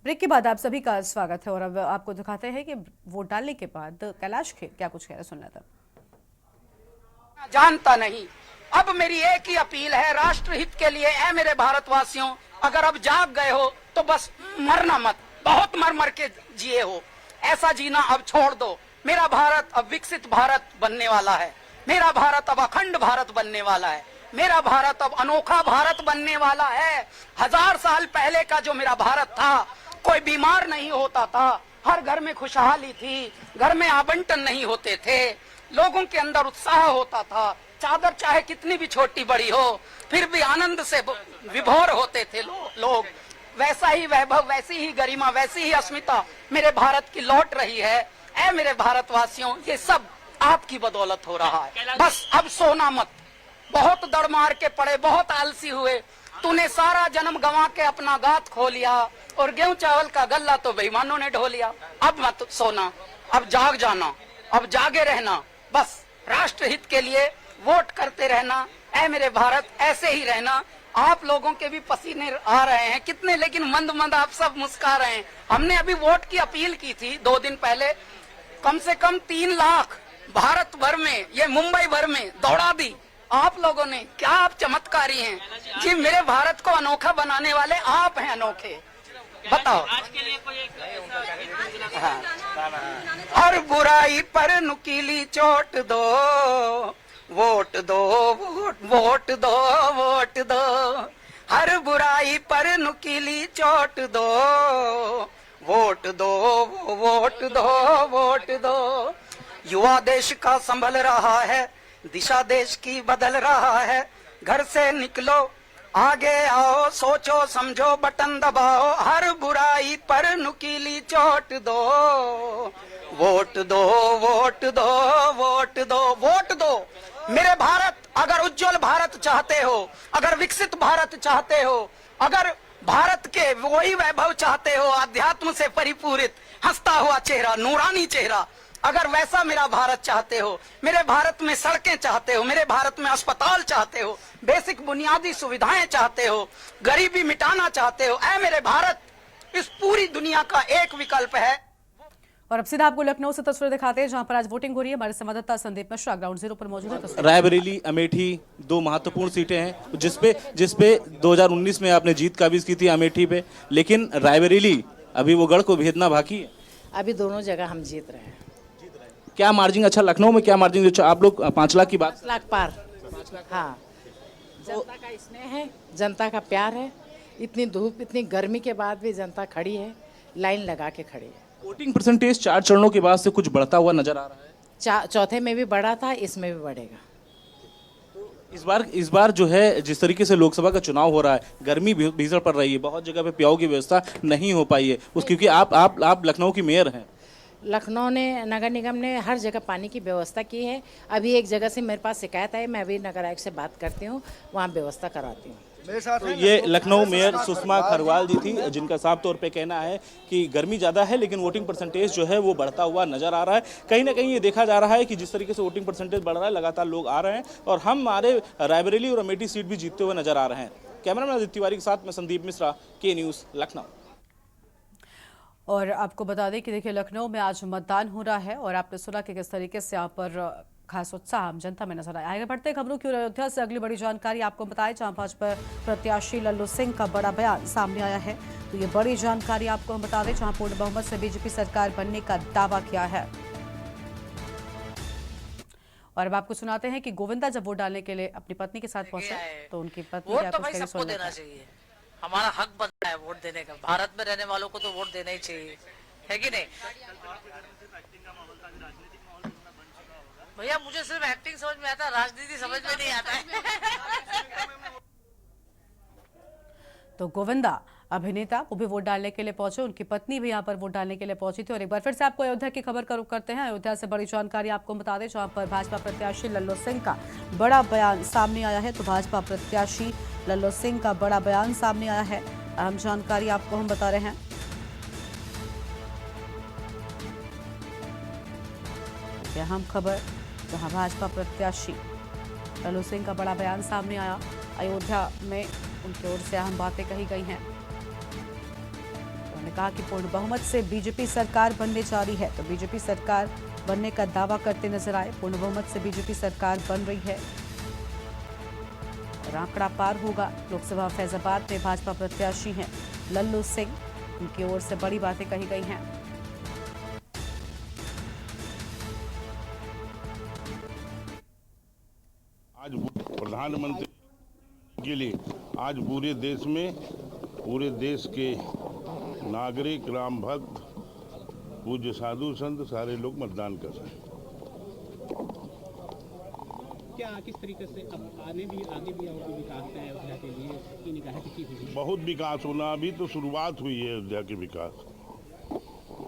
Break के बाद आप सभी का स्वागत है और अब आपको दिखाते हैं कि वोट डालने के बाद कैलाश खेर क्या कुछ कह रहे, सुन लेते हैं। जानता नहीं। अब मेरी एक ही अपील है राष्ट्र हित के लिए, ऐ मेरे भारतवासियों, अगर अब जाग गए हो तो बस मरना मत, बहुत मर मर के जिए हो, ऐसा जीना अब छोड़ दो। मेरा भारत अब विकसित भारत बनने वाला है, मेरा भारत अब अखंड भारत बनने वाला है, मेरा भारत अब अनोखा भारत बनने वाला है। 1000 साल पहले का जो मेरा भारत था, कोई बीमार नहीं होता था, हर घर में खुशहाली थी, घर में आवंटन नहीं होते थे, लोगों के अंदर उत्साह होता था, चादर चाहे कितनी भी छोटी बड़ी हो फिर भी आनंद से विभोर होते थे लोग। वैसा ही वैभव, वैसी ही गरिमा, वैसी ही अस्मिता मेरे भारत की लौट रही है। ऐ मेरे भारतवासियों, ये सब आपकी बदौलत हो रहा है। बस अब सोना मत, बहुत दड़ मार के पड़े, बहुत आलसी हुए, तूने सारा जन्म गंवा के अपना गात खो लिया और गेहूं चावल का गल्ला तो बेईमानों ने ढो लिया। अब मत सोना, अब जाग जाना, अब जागे रहना, बस राष्ट्र हित के लिए वोट करते रहना। ऐ मेरे भारत, ऐसे ही रहना। आप लोगों के भी पसीने आ रहे हैं कितने, लेकिन मंद मंद आप सब मुस्कुरा रहे हैं। हमने अभी वोट की अपील की थी 2 दिन पहले, कम से कम 3 लाख भारत भर में, ये मुंबई भर में दौड़ा दी आप लोगों ने। क्या आप चमत्कारी हैं जी, मेरे भारत को अनोखा बनाने वाले आप हैं, अनोखे। बताओ। आज के लिए कोई एक हाँ। हर बुराई पर नुकीली चोट दो, वोट दो, वोट दो, वोट दो। हर बुराई पर नुकीली चोट दो, वोट दो, वोट दो, वोट दो। युवा देश का संभल रहा है, दिशा देश की बदल रहा है। घर से निकलो, आगे आओ, सोचो समझो, बटन दबाओ। हर बुराई पर नुकीली चोट दो, वोट दो, वोट दो, वोट दो, वोट दो। मेरे भारत, अगर उज्जवल भारत चाहते हो, अगर विकसित भारत चाहते हो, अगर भारत के वही वैभव चाहते हो, अध्यात्म से परिपूरित हंसता हुआ चेहरा, नूरानी चेहरा, अगर वैसा मेरा भारत चाहते हो, मेरे भारत में सड़कें चाहते हो, मेरे भारत में अस्पताल चाहते हो, बेसिक बुनियादी सुविधाएं चाहते हो, गरीबी मिटाना चाहते हो, ऐ मेरे भारत, इस पूरी दुनिया का एक विकल्प है। और अब सीधा आपको लखनऊ से तस्वीर दिखाते हैं जहां पर आज वोटिंग हो रही है। हमारे संवाददाता संदीप मिश्रा ग्राउंड जीरो पर मौजूद है। रायबरेली, अमेठी 2 महत्वपूर्ण सीटें हैं जिसपे 2019 में आपने जीत काबिज की थी अमेठी पे, लेकिन रायबरेली अभी वो गढ़ को भेदना बाकी है। अभी दोनों जगह हम जीत रहे हैं। क्या मार्जिन, अच्छा लखनऊ में क्या मार्जिन, जो आप लोग 5 लाख की बात, 5 लाख पार। हाँ, जनता का स्नेह है, जनता का प्यार है। इतनी धूप, इतनी गर्मी के बाद भी जनता खड़ी है, लाइन लगा के खड़ी है। वोटिंग परसेंटेज 4 चरणों के बाद से कुछ बढ़ता हुआ नजर आ रहा है। चौथे में भी बढ़ा था, इसमें भी बढ़ेगा। इस बार जो है, जिस तरीके से लोकसभा का चुनाव हो रहा है, गर्मी भीषण पड़ रही है, बहुत जगह पे प्याऊ की व्यवस्था नहीं हो पाई है क्योंकि आप लखनऊ की मेयर हैं। लखनऊ ने, नगर निगम ने हर जगह पानी की व्यवस्था की है। अभी एक जगह से मेरे पास शिकायत है, मैं अभी नगर आयुक्त से बात करती हूँ, वहाँ व्यवस्था कराती हूँ। तो ये लखनऊ मेयर सुषमा खरवाल जी थी, जिनका साफ तौर पे कहना है कि गर्मी ज़्यादा है लेकिन वोटिंग परसेंटेज जो है वो बढ़ता हुआ नजर आ रहा है। कहीं ना कहीं ये देखा जा रहा है कि जिस तरीके से वोटिंग परसेंटेज बढ़ रहा है, लगातार लोग आ रहे हैं और हमारे रायबरेली और अमेठी सीट भी जीतते हुए नजर आ रहे हैं। कैमरामैन आदित्य तिवारी के साथ मैं संदीप मिश्रा, के न्यूज़, लखनऊ। और आपको बता दें कि देखिए लखनऊ में आज मतदान हो रहा है और आपने सुना कि किस तरीके से यहाँ पर खास उत्साह आम जनता में नजर आया। आगे बढ़ते खबरों की अयोध्या से अगली बड़ी जानकारी आपको बताएं, जहां भाजपा प्रत्याशी लल्लू सिंह का बड़ा बयान सामने आया है। तो ये बड़ी जानकारी आपको हम बता दें, जहां पूर्ण बहुमत से बीजेपी सरकार बनने का दावा किया है। और अब आपको सुनाते हैं कि गोविंदा जब वोट डालने के लिए अपनी पत्नी के साथ पहुंचे तो उनकी पत्नी वोट तो भाई सबको देना चाहिए, हमारा हक बनता है वोट देने का। भारत में रहने वालों को तो वोट देना ही चाहिए, है कि नहीं भैया? मुझे सिर्फ एक्टिंग समझ में आता है, राजनीति समझ में नहीं आता है। तो गोविंदा अभिनेता वो भी वोट डालने के लिए पहुंचे, उनकी पत्नी भी यहां पर वोट डालने के लिए पहुंची थी। और एक बार फिर से आपको अयोध्या की खबर का रुख करते हैं। अयोध्या से बड़ी जानकारी आपको बता दें, जहां पर भाजपा प्रत्याशी लल्लू सिंह का बड़ा बयान सामने आया है। तो भाजपा प्रत्याशी लल्लू सिंह का बड़ा बयान सामने आया है, अहम जानकारी आपको हम बता रहे हैं। अहम खबर, जहां भाजपा प्रत्याशी लल्लू सिंह का बड़ा बयान सामने आया। अयोध्या में उनकी ओर से अहम बातें कही गई हैं। उन्होंने कहा कि पूर्ण बहुमत से बीजेपी सरकार बनने जा रही है, तो बीजेपी सरकार बनने का दावा करते नजर आए। पूर्ण बहुमत से बीजेपी सरकार बन रही है और आंकड़ा पार होगा। लोकसभा फैजाबाद में भाजपा प्रत्याशी हैं लल्लू सिंह, उनकी ओर से बड़ी बातें कही गई हैं। आज प्रधानमंत्री के लिए आज पूरे देश के नागरिक, राम भक्त, पूज्य साधु संत सारे लोग मतदान कर रहे हैं। क्या किस तरीके से अब आगे भी और भी विकास है अयोध्या के लिए की निगाह की हुई? बहुत विकास होना, अभी तो शुरुआत हुई है अयोध्या के विकास।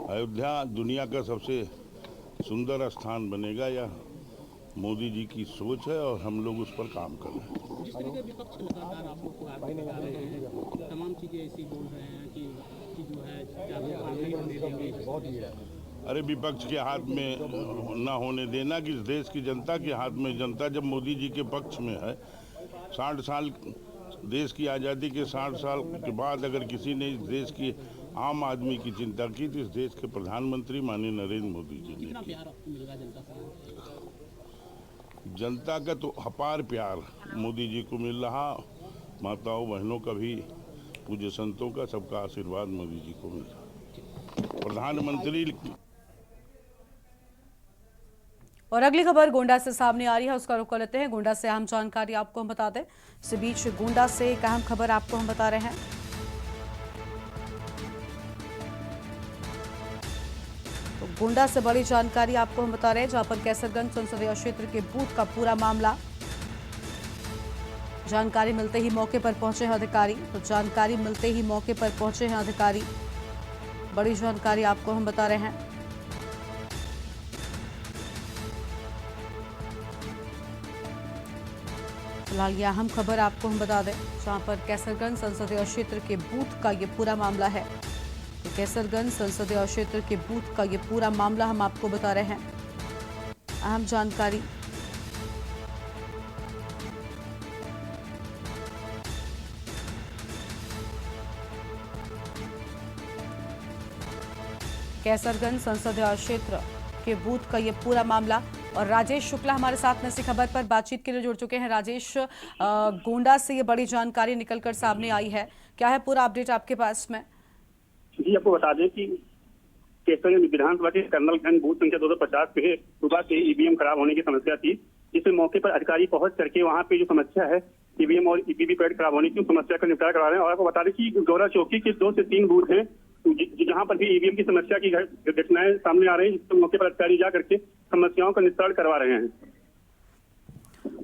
अयोध्या दुनिया का सबसे सुंदर स्थान बनेगा, या मोदी जी की सोच है और हम लोग उस पर काम कर रहे हैं। जिस तरीके विपक्ष लगातार आप लोग को आगे लगा रहे हैं, तमाम चीजें ऐसी बोल रहे हैं कि जो है नहीं होने देंगे। अरे विपक्ष के हाथ में ना होने देना कि इस देश की जनता के हाथ में। जनता जब मोदी जी के पक्ष में है, 60 साल देश की आज़ादी के 60 साल के बाद अगर किसी ने इस देश की आम आदमी की चिंता की तो इस देश के प्रधानमंत्री माननीय नरेंद्र मोदी जी ने की। जनता का तो अपार प्यार मोदी जी को मिल रहा, माताओं बहनों का भी, पूज्य संतों का, सबका आशीर्वाद मोदी जी को मिल रहा। प्रधानमंत्री। और अगली खबर गोंडा से सामने आ रही है, उसका रुख कर लेते हैं। गोंडा से अहम जानकारी आपको हम बता दें। इस बीच गोंडा से एक अहम खबर आपको हम बता रहे हैं। तो गोंडा से बड़ी जानकारी आपको हम बता रहे हैं, जहां पर कैसरगंज संसदीय क्षेत्र के बूथ का पूरा मामला, जानकारी मिलते ही मौके पर पहुंचे हैं अधिकारी। तो जानकारी मिलते ही मौके पर पहुंचे हैं अधिकारी, बड़ी जानकारी आपको हम बता रहे हैं। फिलहाल ये अहम खबर आपको हम बता दें, जहां पर कैसरगंज संसदीय क्षेत्र के बूथ का ये पूरा मामला है। तो कैसरगंज संसदीय क्षेत्र के बूथ का ये पूरा मामला हम आपको बता रहे हैं। अहम जानकारी कैसरगंज संसदीय क्षेत्र के बूथ का ये पूरा मामला। और राजेश शुक्ला हमारे साथ में इसी खबर पर बातचीत के लिए जुड़ चुके हैं। राजेश, गोंडा से ये बड़ी जानकारी निकलकर सामने आई है, क्या है पूरा अपडेट आपके पास में? जी, आपको बता दें कि कैसरगंज विधानसभा के कर्नलगंज बूथ संख्या 250 पे सुबह से ईवीएम खराब होने की समस्या थी, जिसमें मौके पर अधिकारी पहुंच करके वहां पे जो समस्या है ईवीएम और ईवीपैट खराब होने की समस्या का निपटारा करा रहे हैं। और आपको बता दें कि गौरा चौकी के 2 से 3 बूथ हैं जहां पर भी ईवीएम की समस्या की घटनाएं सामने आ रही है, जिसमें मौके पर अधिकारी जा करके समस्याओं का निस्तारण करवा रहे हैं।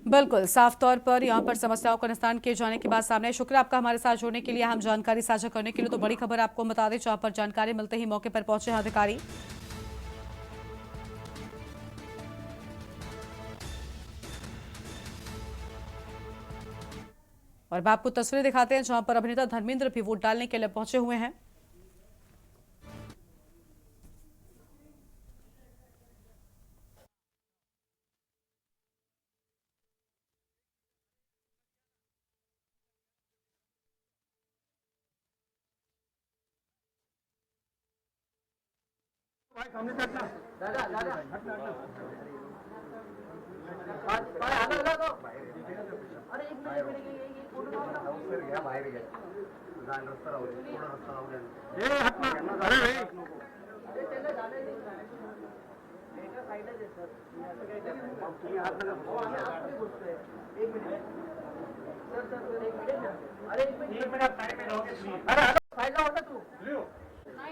बिल्कुल साफ तौर पर यहां पर समस्याओं का निस्तारण किए जाने के बाद सामने। शुक्रिया आपका हमारे साथ जुड़ने के लिए, हम जानकारी साझा करने के लिए। तो बड़ी खबर आपको बता दें, जहां पर जानकारी मिलते ही मौके पर पहुंचे हैं अधिकारी। और अब आपको तस्वीरें दिखाते हैं, जहां पर अभिनेता धर्मेंद्र भी वोट डालने के लिए पहुंचे हुए हैं।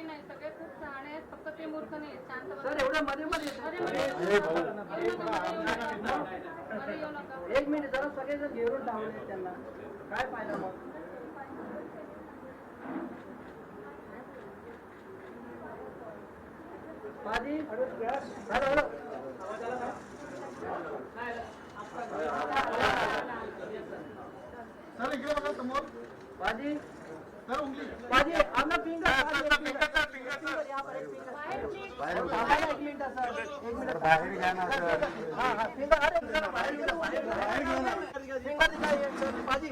नाही सगळे खूप शहाणे आहेत, फक्त ते मूर्ख नाही शांत सर एवढं मध्ये मध्ये एक मिनिट जरा सगळेजण घेऊन धावले त्यांना काय फायदा मग बाजी सर इकडे बघा समोर बाजी सर उंगली बाजी आपला फिंगर यहाँ पर एक मिनट सर एक मिनट बाहर जाना सर हाँ फिंगर अरे फिंगर दिखाइए सर बाजी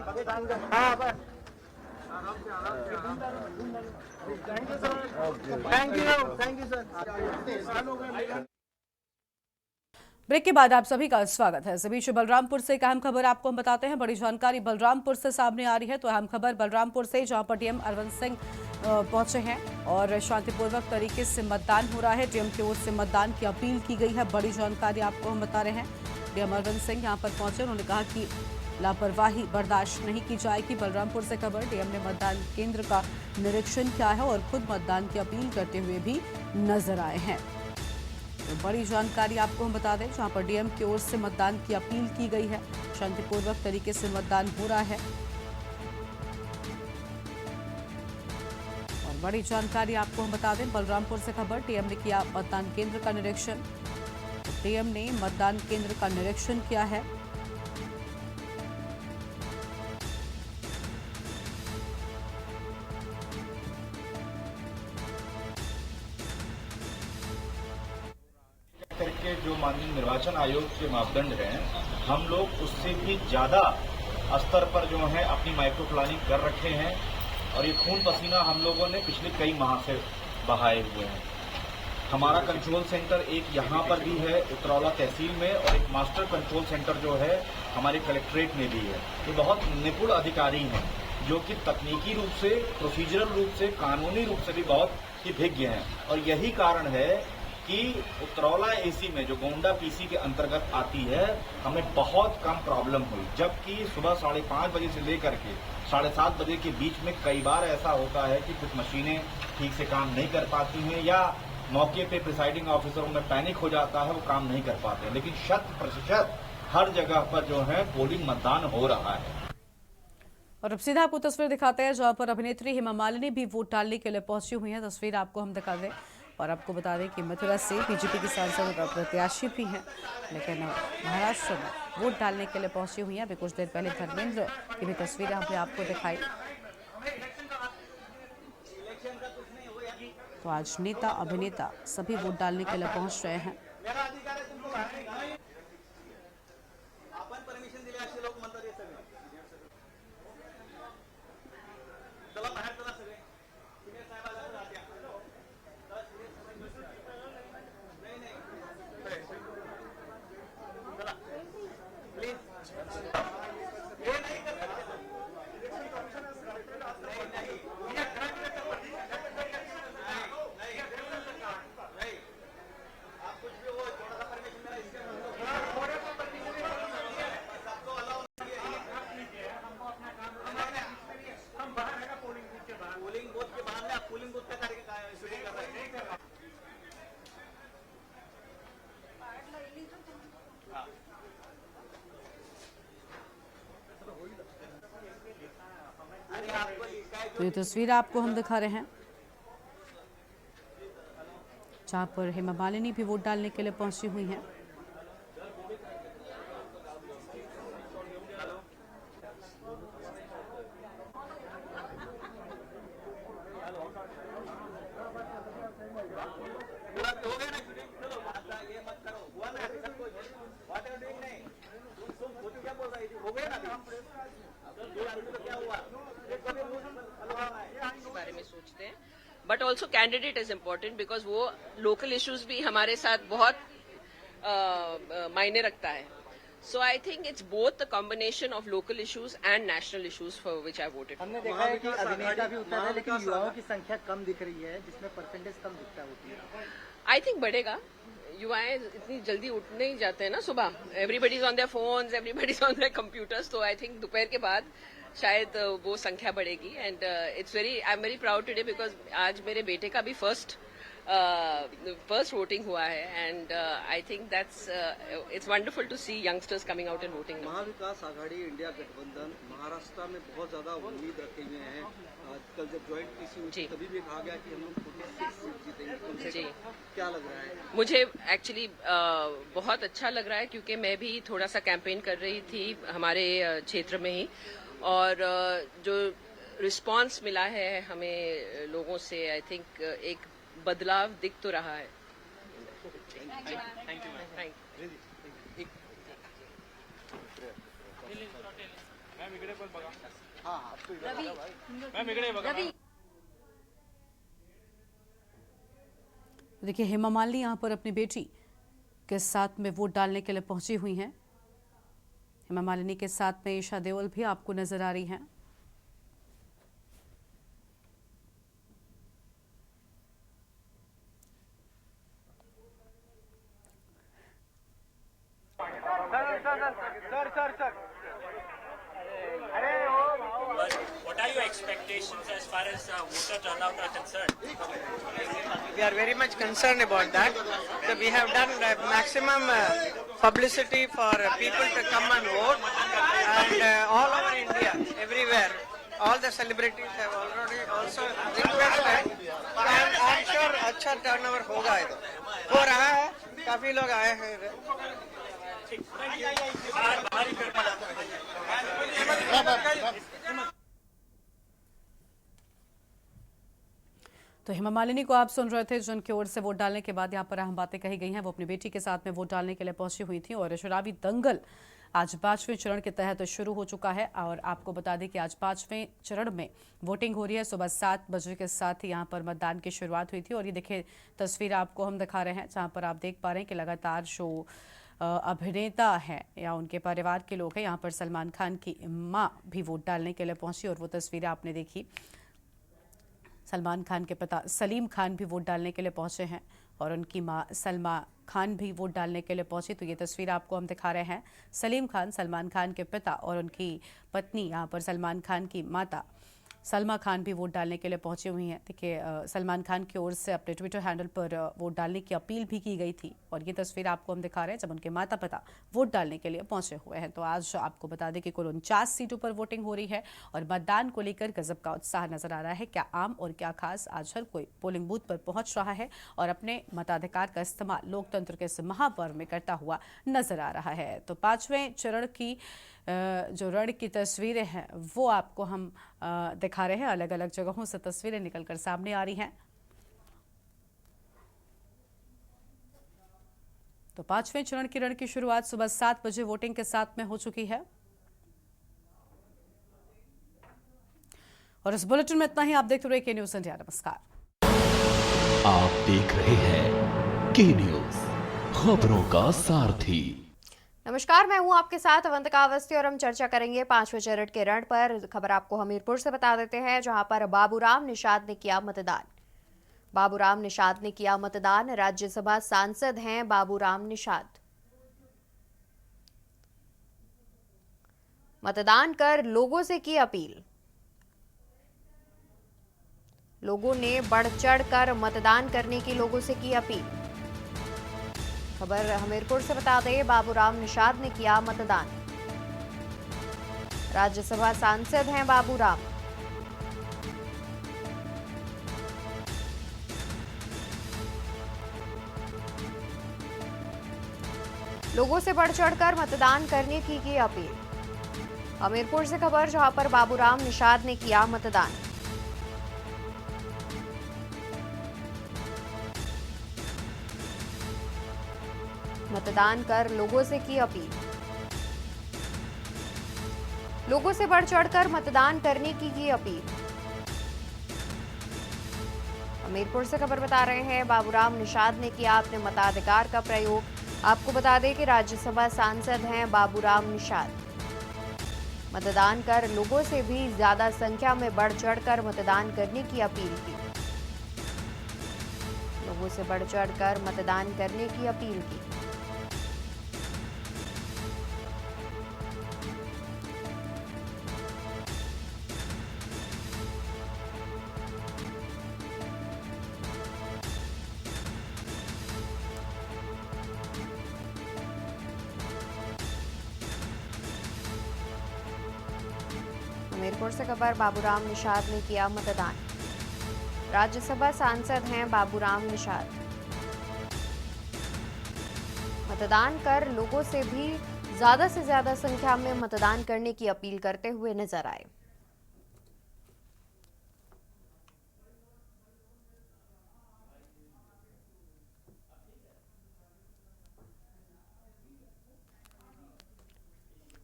हाँ बस आराम से थैंक यू सर। ब्रेक के बाद आप सभी का स्वागत है। इस बीच बलरामपुर से एक अहम खबर आपको हम बताते हैं। बड़ी जानकारी बलरामपुर से सामने आ रही है, तो अहम खबर बलरामपुर से, जहां पर डीएम अरविंद सिंह पहुंचे हैं और शांतिपूर्वक तरीके से मतदान हो रहा है। डीएम की ओर से मतदान की अपील की गई है। बड़ी जानकारी आपको हम बता रहे हैं। डीएम अरविंद सिंह यहां पर पहुंचे, उन्होंने कहा कि लापरवाही बर्दाश्त नहीं की जाएगी। बलरामपुर से खबर, डीएम ने मतदान केंद्र का निरीक्षण किया है और खुद मतदान की अपील करते हुए भी नजर आए हैं। तो बड़ी जानकारी आपको हम बता दें, जहां पर डीएम की ओर से मतदान की अपील की गई है। शांतिपूर्वक तरीके से मतदान हो रहा है। और बड़ी जानकारी आपको हम बता दें, बलरामपुर से खबर, डीएम ने किया मतदान केंद्र का निरीक्षण। डीएम ने मतदान केंद्र का निरीक्षण किया है। करके जो माननीय निर्वाचन आयोग के मापदंड हैं, हम लोग उससे भी ज्यादा स्तर पर जो है अपनी माइक्रो प्लानिंग कर रखे हैं और ये खून पसीना हम लोगों ने पिछले कई माह से बहाए हुए हैं। हमारा कंट्रोल सेंटर एक यहाँ पर भी है उतरौला तहसील में, और एक मास्टर कंट्रोल सेंटर जो है हमारे कलेक्ट्रेट में भी है। ये बहुत निपुण अधिकारी हैं जो कि तकनीकी रूप से, प्रोसीजरल रूप से, कानूनी रूप से भी बहुत ही भिज्ञ हैं। और यही कारण है कि उतरौला एसी में जो गोंडा पीसी के अंतर्गत आती है, हमें बहुत कम प्रॉब्लम हुई, जबकि सुबह 5:30 बजे से लेकर के 7:30 बजे के बीच में कई बार ऐसा होता है कि कुछ मशीनें ठीक से काम नहीं कर पाती हैं या मौके पे प्रिसाइडिंग ऑफिसरों में पैनिक हो जाता है, वो काम नहीं कर पाते हैं। लेकिन 100% हर जगह पर जो है पोलिंग मतदान हो रहा है। और अब सीधा आपको तस्वीर दिखाते हैं, जहां पर अभिनेत्री हेमा मालिनी भी वोट डालने के लिए पहुंची हुई है। तस्वीर आपको हम दिखा दें और आपको बता दें कि मथुरा से बीजेपी की सांसद और प्रत्याशी भी हैं, लेकिन महाराष्ट्र में वोट डालने के लिए पहुंची हुई हैं। अभी कुछ देर पहले धर्मेंद्र की भी तस्वीरें हमने आपको दिखाई। तो आज नेता अभिनेता सभी वोट डालने के लिए पहुंच रहे हैं। तो ये तस्वीर आपको हम दिखा रहे हैं, जहां पर हेमा मालिनी भी वोट डालने के लिए पहुंची हुई हैं। बारे में सोचते हैं, but also candidate is important because वो लोकल इश्यूज भी हमारे साथ बहुत मायने रखता है। So I think it's both the combination of local issues and national issues for which I voted. हमने देखा है कि अभिनेता भी उतना है, लेकिन युवाओं की संख्या कम दिख रही है, जिसमें परसेंटेज कम दिखता होती है। I think बढ़ेगा। युवाएं इतनी जल्दी उठ नहीं जाते हैं ना सुबह। Everybody is on their phones, everybody is on their computers. तो I think दोपहर के बाद शायद वो संख्या बढ़ेगी। And I'm very proud today because आज मेरे बेटे का भी फर्स्ट वोटिंग हुआ है, and I think it's wonderful to see youngsters coming out and voting now. Mahavikas Aghadi India गठबंधन महाराष्ट्र में बहुत ज्यादा उम्मीद रखे हुए हैं। कल जब ज्वाइंट पीसी हुई तभी भी कहा गया कि हम लोग 46 सीट जीतेंगे। जी, क्या लग रहा है? मुझे एक्चुअली बहुत अच्छा लग रहा है, क्योंकि मैं भी थोड़ा सा कैंपेन कर रही थी हमारे क्षेत्र में ही, और जो रिस्पांस मिला है हमें लोगों से, आई थिंक एक बदलाव दिख तो रहा है। Thank you. देखिए हेमा मालिनी यहाँ पर अपनी बेटी के साथ में वोट डालने के लिए पहुंची हुई हैं। हेमा मालिनी के साथ में ईशा देओल भी आपको नजर आ रही हैं। What are your expectations as far as voter turnout are concerned? We are very much concerned about that. So we have done maximum publicity for people to come and vote, and all over India, everywhere, all the celebrities have already also requested, and I'm sure अच्छा turnover होगा इधर, हो रहा है, काफी लोग आए हैं इधर। तो हेमा मालिनी को आप सुन रहे थे, जिनकी ओर से वोट डालने के बाद यहाँ पर अहम बातें कही गई हैं। वो अपनी बेटी के साथ में वोट डालने के लिए पहुंची हुई थी और चुनावी दंगल आज 5वें चरण के तहत शुरू हो चुका है। और आपको बता दें कि आज 5वें चरण में वोटिंग हो रही है। सुबह 7 बजे के साथ ही यहाँ पर मतदान की शुरुआत हुई थी और ये देखिए तस्वीर आपको हम दिखा रहे हैं, जहाँ पर आप देख पा रहे हैं कि लगातार जो अभिनेता हैं या उनके परिवार के लोग हैं, यहाँ पर सलमान खान की माँ भी वोट डालने के लिए पहुंची और वो तस्वीरें आपने देखी। सलमान खान के पिता सलीम खान भी वोट डालने के लिए पहुंचे हैं और उनकी मां सलमा खान भी वोट डालने के लिए पहुंची। तो ये तस्वीर आपको हम दिखा रहे हैं। सलीम खान सलमान खान के पिता और उनकी पत्नी, यहाँ पर सलमान खान की माता सलमा खान भी वोट डालने के लिए पहुंची हुई हैं। देखिए सलमान खान की ओर से अपने ट्विटर हैंडल पर वोट डालने की अपील भी की गई थी और ये तस्वीर आपको हम दिखा रहे हैं जब उनके माता पिता वोट डालने के लिए पहुंचे हुए हैं। तो आज आपको बता दें कि कुल 49 सीटों पर वोटिंग हो रही है और मतदान को लेकर गजब का उत्साह नजर आ रहा है। क्या आम और क्या खास, आज हर कोई पोलिंग बूथ पर पहुंच रहा है और अपने मताधिकार का इस्तेमाल लोकतंत्र के इस महापर्व में करता हुआ नजर आ रहा है। तो 5वें चरण की जो रण की तस्वीरें हैं वो आपको हम दिखा रहे हैं। अलग अलग जगहों से तस्वीरें निकलकर सामने आ रही हैं। तो 5वें चरण की रण की शुरुआत सुबह 7 बजे वोटिंग के साथ में हो चुकी है। और इस बुलेटिन में इतना ही। आप देखते रहिए के न्यूज इंडिया। नमस्कार। आप देख रहे हैं के न्यूज, खबरों का सारथी। नमस्कार, मैं हूं आपके साथ अवंतिका अवस्थी और हम चर्चा करेंगे 5वें चरण के रण पर। खबर आपको हमीरपुर से बता देते हैं, जहां पर बाबूराम निषाद ने किया मतदान। बाबूराम निषाद ने किया मतदान। राज्यसभा सांसद हैं बाबूराम निषाद। मतदान कर लोगों से की अपील। लोगों ने बढ़ चढ़ कर मतदान करने की लोगों से की अपील। खबर हमीरपुर से बता दें, बाबूराम निषाद ने किया मतदान। राज्यसभा सांसद हैं बाबूराम। लोगों से बढ़ चढ़कर मतदान करने की अपील। हमीरपुर से खबर, जहां पर बाबूराम निषाद ने किया मतदान। मतदान कर लोगों से की अपील। लोगों से बढ़ चढ़कर मतदान करने की अपील। हमीरपुर से खबर बता रहे हैं, बाबूराम निषाद ने किया अपने मताधिकार का प्रयोग। आपको बता दें कि राज्यसभा सांसद हैं बाबूराम निषाद। मतदान कर लोगों से भी ज्यादा संख्या में बढ़ चढ़कर मतदान करने की अपील की। लोगों से बढ़ चढ़कर मतदान करने की अपील की। हमीरपुर से खबर, बाबूराम निषाद ने किया मतदान। राज्यसभा सांसद हैं बाबूराम निषाद। मतदान कर लोगों से भी ज्यादा से ज्यादा संख्या में मतदान करने की अपील करते हुए नजर आए।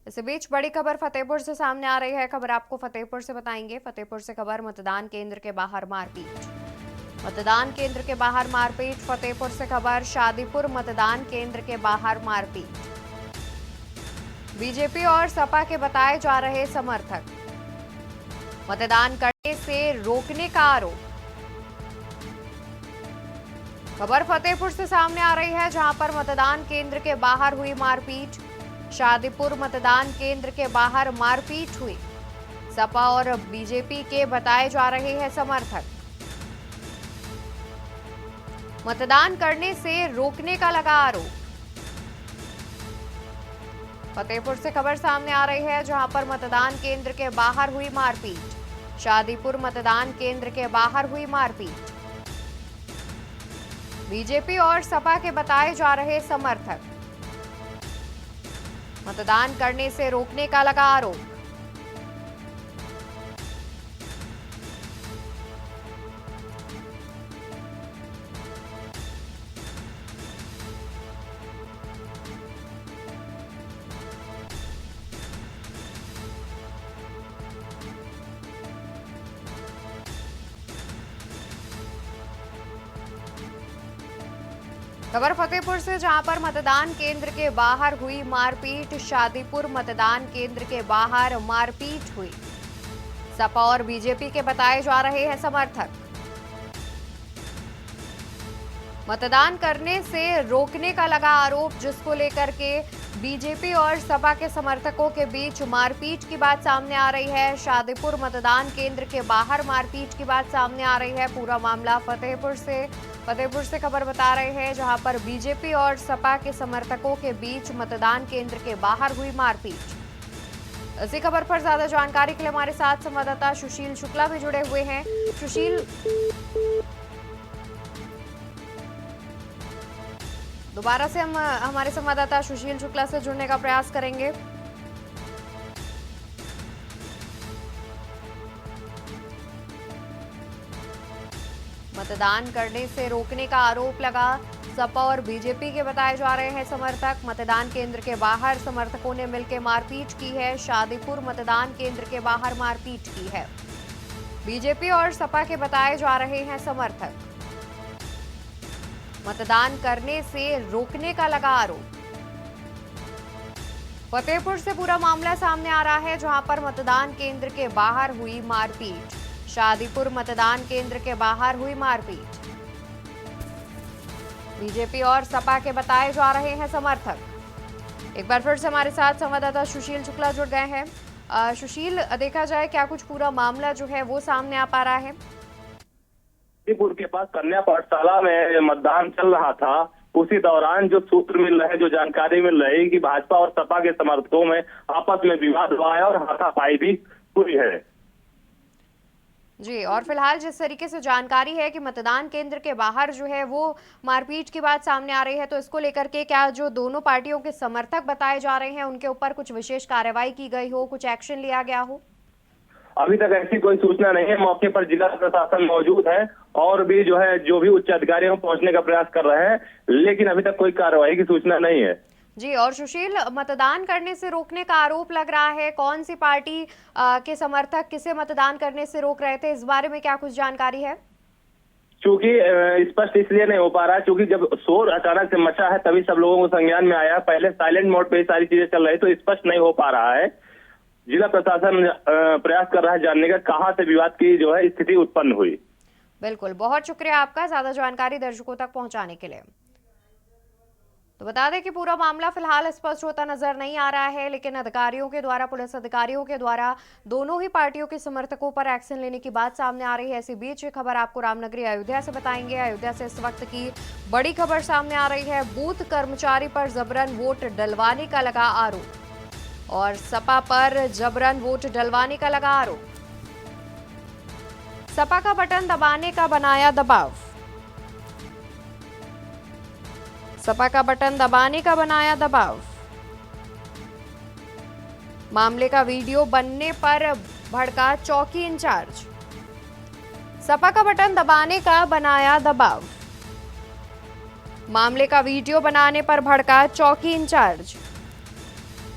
इस बीच बड़ी खबर फतेहपुर से सामने आ रही है। खबर आपको फतेहपुर से बताएंगे। फतेहपुर से खबर, मतदान केंद्र के बाहर मारपीट। मतदान केंद्र के बाहर मारपीट। फतेहपुर से खबर, शादीपुर मतदान केंद्र के बाहर मारपीट। बीजेपी और सपा के बताए जा रहे समर्थक, मतदान करने से रोकने का आरोप। खबर फतेहपुर से सामने आ रही है, जहां पर मतदान केंद्र के बाहर हुई मारपीट। शादीपुर मतदान केंद्र के बाहर मारपीट हुई। सपा और बीजेपी के बताए जा रहे हैं समर्थक, मतदान करने से रोकने का लगा आरोप। फतेहपुर से खबर सामने आ रही है, जहां पर मतदान केंद्र के बाहर हुई मारपीट। शादीपुर मतदान केंद्र के बाहर हुई मारपीट। बीजेपी और सपा के बताए जा रहे समर्थक, मतदान करने से रोकने का लगा आरोप। खबर फतेहपुर से, जहां पर मतदान केंद्र के बाहर हुई मारपीट। शादीपुर मतदान केंद्र के बाहर मारपीट हुई। सपा और बीजेपी के बताए जा रहे हैं समर्थक, मतदान करने से रोकने का लगा आरोप, जिसको लेकर के बीजेपी और सपा के समर्थकों के बीच मारपीट की बात सामने आ रही है। शादीपुर मतदान केंद्र के बाहर मारपीट की बात सामने आ रही है। पूरा मामला फतेहपुर से खबर बता रहे हैं, जहां पर बीजेपी और सपा के समर्थकों के बीच मतदान केंद्र के बाहर हुई मारपीट। इसी खबर पर ज्यादा जानकारी के लिए हमारे साथ संवाददाता सुशील शुक्ला भी जुड़े हुए हैं। सुशील, दोबारा से हम हमारे संवाददाता सुशील शुक्ला से जुड़ने का प्रयास करेंगे। मतदान करने से रोकने का आरोप लगा। सपा और बीजेपी के बताए जा रहे हैं समर्थक, मतदान केंद्र के बाहर समर्थकों ने मिलकर मारपीट की है। शादीपुर मतदान केंद्र के बाहर मारपीट की है। बीजेपी और सपा के बताए जा रहे हैं समर्थक, मतदान करने से रोकने का लगा आरोप। फतेहपुर से पूरा मामला सामने आ रहा है, जहां पर मतदान केंद्र के बाहर हुई मारपीट। शादीपुर मतदान केंद्र के बाहर हुई मारपीट। बीजेपी और सपा के बताए जा रहे हैं समर्थक। एक बार फिर से हमारे साथ संवाददाता सुशील शुक्ला जुड़ गए हैं। सुशील, देखा जाए क्या कुछ पूरा मामला जो है वो सामने आ पा रहा है? शादीपुर के पास कन्या पाठशाला में मतदान चल रहा था। उसी दौरान जो सूत्र मिल रहे, जो जानकारी मिल रही कि भाजपा और सपा के समर्थकों में आपस में विवाद हुआ है और हाथापाई भी हुई है जी। और फिलहाल जिस तरीके से जानकारी है कि मतदान केंद्र के बाहर जो है वो मारपीट की बात सामने आ रही है, तो इसको लेकर के क्या जो दोनों पार्टियों के समर्थक बताए जा रहे हैं उनके ऊपर कुछ विशेष कार्रवाई की गई हो, कुछ एक्शन लिया गया हो? अभी तक ऐसी कोई सूचना नहीं है। मौके पर जिला प्रशासन मौजूद है और भी जो भी उच्च अधिकारी हैं पहुंचने का प्रयास कर रहे हैं, लेकिन अभी तक कोई कार्रवाई की सूचना नहीं है जी। और सुशील, मतदान करने से रोकने का आरोप लग रहा है, कौन सी पार्टी के समर्थक किसे मतदान करने से रोक रहे थे, इस बारे में क्या कुछ जानकारी है? चूंकि स्पष्ट इसलिए नहीं हो पा रहा है, क्योंकि जब शोर अचानक से मचा है तभी सब लोगों को संज्ञान में आया। पहले साइलेंट मोड पे सारी चीजें चल रही, तो स्पष्ट नहीं हो पा रहा है। जिला प्रशासन प्रयास कर रहा है जानने का कहां से विवाद की स्थिति उत्पन्न हुई। बिल्कुल, बहुत शुक्रिया आपका ज्यादा जानकारी दर्शकों तक पहुंचाने के लिए। तो बता दें कि पूरा मामला फिलहाल स्पष्ट होता नजर नहीं आ रहा है, लेकिन अधिकारियों के द्वारा, पुलिस अधिकारियों के द्वारा दोनों ही पार्टियों के समर्थकों पर एक्शन लेने की बात सामने आ रही है। इसी बीच ये खबर आपको रामनगरी अयोध्या से बताएंगे। अयोध्या से इस वक्त की बड़ी खबर सामने आ रही है। बूथ कर्मचारी पर जबरन वोट डलवाने का लगा आरोप और सपा पर जबरन वोट डलवाने का लगा आरोप। सपा का बटन दबाने का बनाया दबाव। सपा का बटन दबाने का बनाया दबाव। मामले का वीडियो बनने पर भड़का चौकी इंचार्ज। सपा का बटन दबाने का बनाया दबाव। मामले का वीडियो बनाने पर भड़का चौकी इंचार्ज।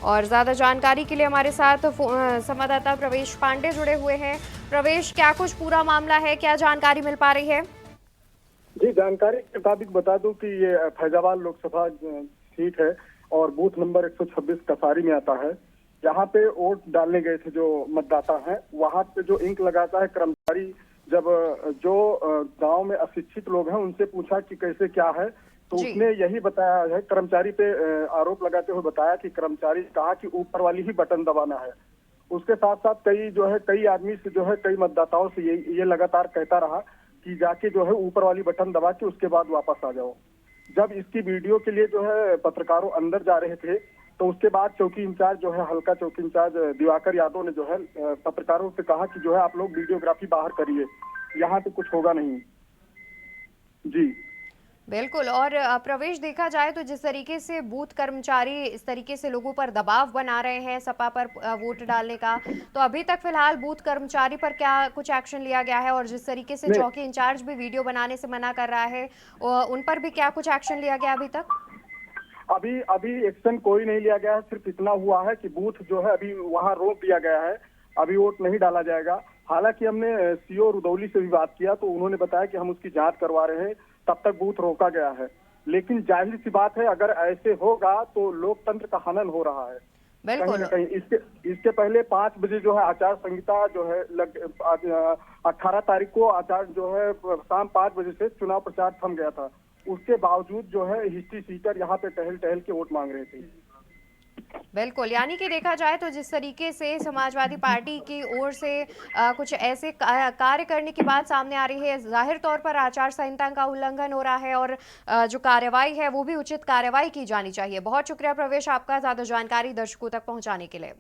और ज्यादा जानकारी के लिए हमारे साथ संवाददाता प्रवेश पांडे जुड़े हुए हैं। प्रवेश, क्या कुछ पूरा मामला है, क्या जानकारी मिल पा रही है? जी, जानकारी के मुताबिक बता दूं कि ये फैजाबाद लोकसभा सीट है और बूथ नंबर 126 कसारी में आता है। यहाँ पे वोट डालने गए थे जो मतदाता हैं, वहाँ पे जो इंक लगाता है कर्मचारी, जब जो गांव में अशिक्षित लोग हैं उनसे पूछा कि कैसे क्या है, तो उसने यही बताया है, कर्मचारी पे आरोप लगाते हुए बताया कि कर्मचारी कहा कि ऊपर वाली ही बटन दबाना है। उसके साथ साथ कई आदमी से जो है कई मतदाताओं से ये लगातार कहता रहा कि जाके जो है ऊपर वाली बटन दबा के उसके बाद वापस आ जाओ। जब इसकी वीडियो के लिए जो है पत्रकारों अंदर जा रहे थे, तो उसके बाद चौकी इंचार्ज जो है हल्का चौकी इंचार्ज दिवाकर यादव ने जो है पत्रकारों से कहा कि जो है आप लोग वीडियोग्राफी बाहर करिए, यहाँ पे कुछ होगा नहीं। जी बिल्कुल। और प्रवेश, देखा जाए तो जिस तरीके से बूथ कर्मचारी इस तरीके से लोगों पर दबाव बना रहे हैं सपा पर वोट डालने का, तो अभी तक फिलहाल बूथ कर्मचारी पर क्या कुछ एक्शन लिया गया है? और जिस तरीके से चौकी इंचार्ज भी वीडियो बनाने से मना कर रहा है, उन पर भी क्या कुछ एक्शन लिया गया अभी तक? अभी एक्शन कोई नहीं लिया गया है। सिर्फ इतना हुआ है कि बूथ जो है अभी वहाँ रोक दिया गया है, अभी वोट नहीं डाला जाएगा। हालांकि हमने सीओ रुदौली से भी बात किया तो उन्होंने बताया कि हम उसकी जांच करवा रहे हैं, तब तक बूथ रोका गया है। लेकिन जाहिर सी बात है, अगर ऐसे होगा तो लोकतंत्र का हनन हो रहा है। बिल्कुल। कहीं इसके पहले 5 बजे जो है आचार संहिता जो है 18 तारीख को आचार जो है शाम 5 बजे से चुनाव प्रचार थम गया था। उसके बावजूद जो है हिस्ट्री सीटर यहाँ पे टहल टहल के वोट मांग रहे थे। बिल्कुल, यानी कि देखा जाए तो जिस तरीके से समाजवादी पार्टी की ओर से कुछ ऐसे कार्य करने की बात सामने आ रही है, जाहिर तौर पर आचार संहिता का उल्लंघन हो रहा है और जो कार्रवाई है वो भी उचित कार्रवाई की जानी चाहिए। बहुत शुक्रिया प्रवेश आपका ज्यादा जानकारी दर्शकों तक पहुंचाने के लिए।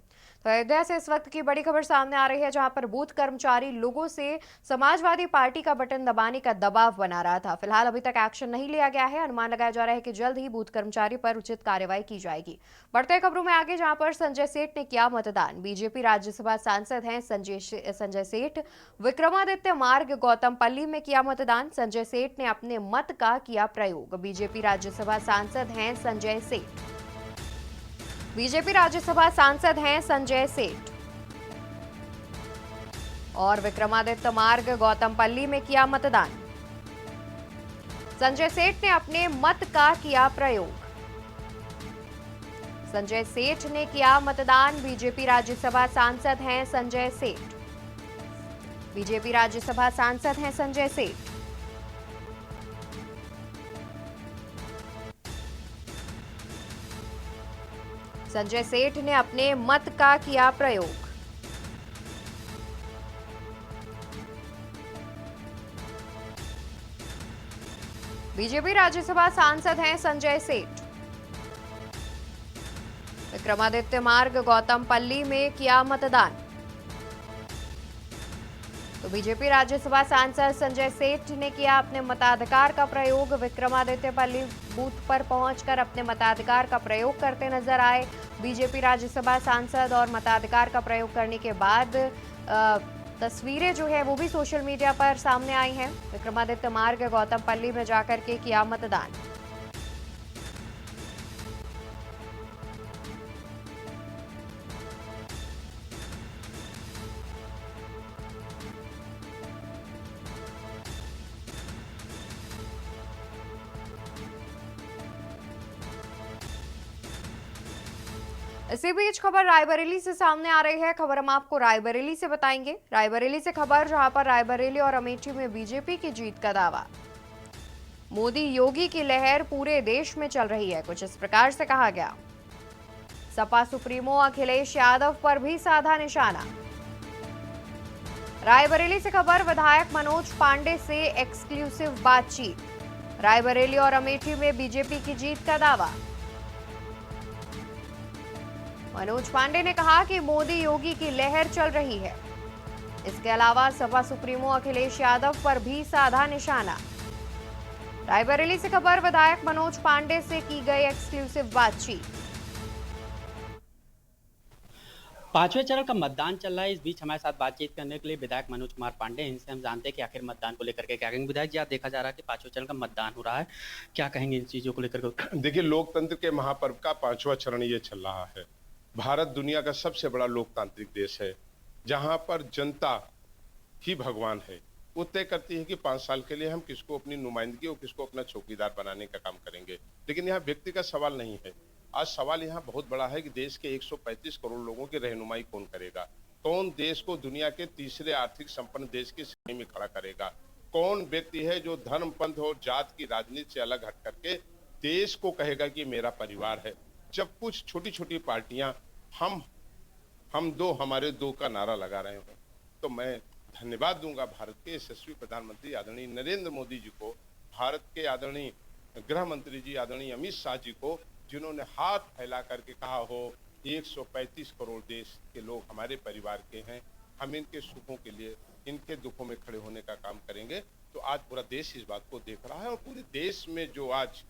तो अयोध्या से इस वक्त की बड़ी खबर सामने आ रही है, जहां पर बूथ कर्मचारी लोगों से समाजवादी पार्टी का बटन दबाने का दबाव बना रहा था। फिलहाल अभी तक एक्शन नहीं लिया गया है। अनुमान लगाया जा रहा है कि जल्द ही बूथ कर्मचारी पर उचित कार्रवाई की जाएगी। बढ़ते खबरों में आगे, जहां पर संजय सेठ ने किया मतदान। बीजेपी राज्यसभा सांसद हैं संजय सेठ। विक्रमादित्य मार्ग गौतमपल्ली में किया मतदान। संजय सेठ ने अपने मत का किया प्रयोग। बीजेपी राज्यसभा सांसद हैं संजय सेठ। बीजेपी राज्यसभा सांसद हैं संजय सेठ और विक्रमादित्य मार्ग गौतमपल्ली में किया मतदान। संजय सेठ ने अपने मत का किया प्रयोग। संजय सेठ ने किया मतदान। बीजेपी राज्यसभा सांसद हैं संजय सेठ। बीजेपी राज्यसभा सांसद हैं संजय सेठ। संजय सेठ ने अपने मत का किया प्रयोग। बीजेपी राज्यसभा सांसद हैं संजय सेठ। विक्रमादित्य मार्ग गौतमपल्ली में किया मतदान। तो बीजेपी राज्यसभा सांसद संजय सेठ ने किया अपने मताधिकार का प्रयोग। विक्रमादित्यपल्ली बूथ पर पहुंचकर अपने मताधिकार का प्रयोग करते नजर आए बीजेपी राज्यसभा सांसद और मताधिकार का प्रयोग करने के बाद तस्वीरें जो है वो भी सोशल मीडिया पर सामने आई हैं। विक्रमादित्य मार्ग गौतमपल्ली में जाकर के किया मतदान। इसी बीच खबर रायबरेली से सामने आ रही है। खबर हम आपको रायबरेली से बताएंगे। रायबरेली से खबर, जहां पर रायबरेली और अमेठी में बीजेपी की जीत का दावा। मोदी योगी की लहर पूरे देश में चल रही है, कुछ इस प्रकार से कहा गया। सपा सुप्रीमो अखिलेश यादव पर भी साधा निशाना। रायबरेली से खबर, विधायक मनोज पांडे से एक्सक्लूसिव बातचीत। रायबरेली और अमेठी में बीजेपी की जीत का दावा। मनोज पांडे ने कहा कि मोदी योगी की लहर चल रही है। इसके अलावा सपा सुप्रीमो अखिलेश यादव पर भी साधा निशाना। रायबरेली से खबर, विधायक मनोज पांडे से की गई एक्सक्लूसिव बातचीत। पांचवें चरण का मतदान चल रहा है। इस बीच हमारे साथ बातचीत करने के लिए विधायक मनोज कुमार पांडे, इनसे हम जानते हैं कि आखिर मतदान को लेकर के क्या कहेंगे। विधायक जी, आप देखा जा रहा है कि पांचवें चरण का मतदान हो रहा है, क्या कहेंगे इन चीजों को लेकर के? देखिए, लोकतंत्र के महापर्व का 5वां चरण ये चल रहा है। भारत दुनिया का सबसे बड़ा लोकतांत्रिक देश है, जहां पर जनता ही भगवान है। वो तय करती है कि 5 साल के लिए हम किसको अपनी नुमाइंदगी और किसको अपना चौकीदार बनाने का काम करेंगे। लेकिन यहाँ व्यक्ति का सवाल नहीं है। आज सवाल यहाँ बहुत बड़ा है कि देश के 135 करोड़ लोगों की रहनुमाई कौन करेगा, कौन देश को दुनिया के तीसरे आर्थिक संपन्न देश की श्रेणी में खड़ा करेगा, कौन व्यक्ति है जो धर्म, पंथ और जात की राजनीति से अलग हट करके देश को कहेगा कि मेरा परिवार है। जब कुछ छोटी छोटी पार्टियां हम दो हमारे दो का नारा लगा रहे हो, तो मैं धन्यवाद दूंगा भारत के यशस्वी प्रधानमंत्री आदरणीय नरेंद्र मोदी जी को, भारत के आदरणीय गृह मंत्री जी आदरणीय अमित शाह जी को, जिन्होंने हाथ फैला करके कहा हो 135 करोड़ देश के लोग हमारे परिवार के हैं, हम इनके सुखों के लिए, इनके दुखों में खड़े होने का काम करेंगे। तो आज पूरा देश इस बात को देख रहा है और पूरे देश में जो आज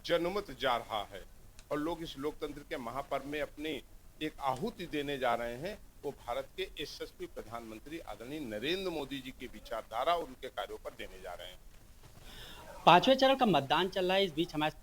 जनमत जा रहा है और लोग इस लोकतंत्र के महापर्व में अपनी एक आहुति देने जा रहे हैं, वो भारत के यशस्वी प्रधानमंत्री आदरणीय नरेंद्र मोदी जी की विचारधारा और उनके कार्यों पर देने जा रहे हैं। 5वें चरण का मतदान चल रहा है। इस बीच हमारे